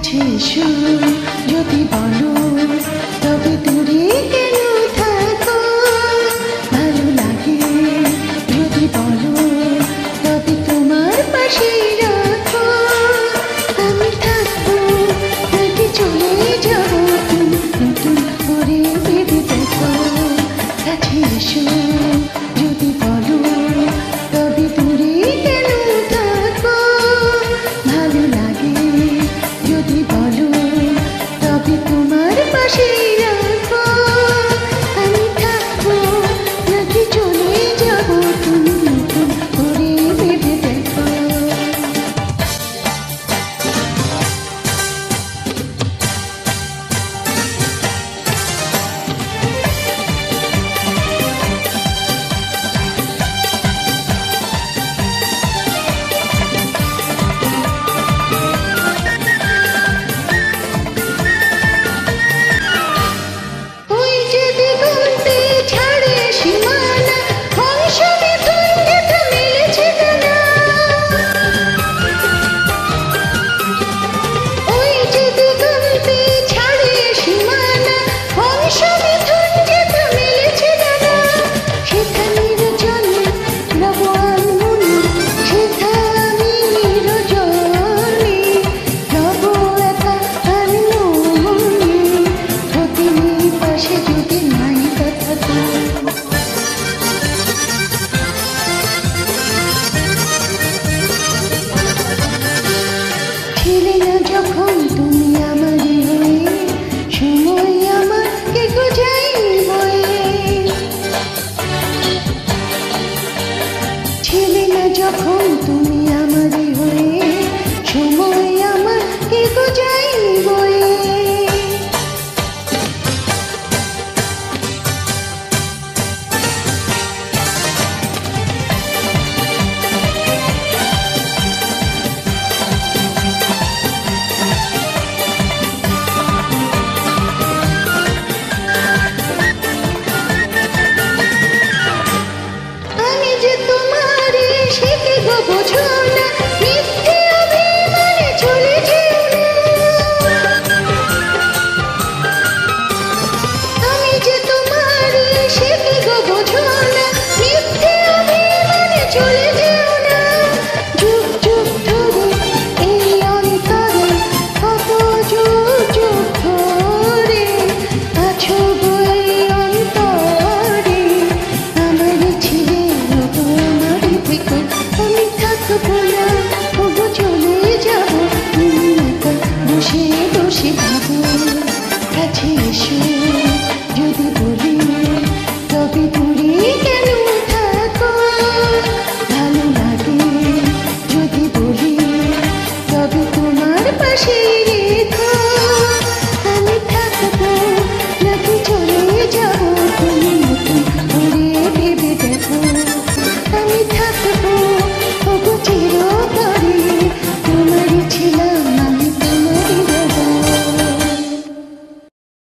কাছে এসো যদি বলো তবে দূরে কেন থাকো, ভালো লাগে যদি বলো তবে তোমার পাশে রাখো। আমি থাকবো নাকি চলে যাবো, নতুন করে ভেবে দেখো। কাছে এসো যদি বলো তবে দূরে কেন থাকো, ভালো লাগে যদি বলো তবে তোমার পাশে রাখো। আমি থাকবো নাকি চলে যাবো, তুমি নতুন করে ভেবে দেখো। ওই যে দিগন্তে ছাড়ে সীমানা, হংসনে তুঙ্গেতে মিলেছে ডানা। ওই যে দিগন্তে ছাড়ে সীমানা, হংসনে তুঙ্গেতে মিলেছে ডানা। সেখানের জলে রব আনমনে, সেখানের জলে রব একা আনমনে। প্রতিদিন পাশে যদি নাই কথা তো, ছিলে না যখন তুমি আমারই হয়ে, সময় আমাকে গোজায়নি বয়ে। ছিলে না যখন তুমি আমারই হয়ে, সময় আমাকে গোজায়নি বয়ে। আমি যে তোমারে সে কি গো বোঝো না, মিথ্যে অভিমানে চলে যেও না। আমি যে তোমারে সে কি গো বোঝো না, মিথ্যে অভিমানে চলে যেও না। যুগ যুগ ধরে এই অন্তরে, কত যুগ যুগ ধরে আছো গো এই অন্তরে। আমার ছিলে রবো আমারই থেকো, আমি থাকবো না ওগো চলে যাবো, তুমি একা বসে বসে ভাবো। কাছে এসো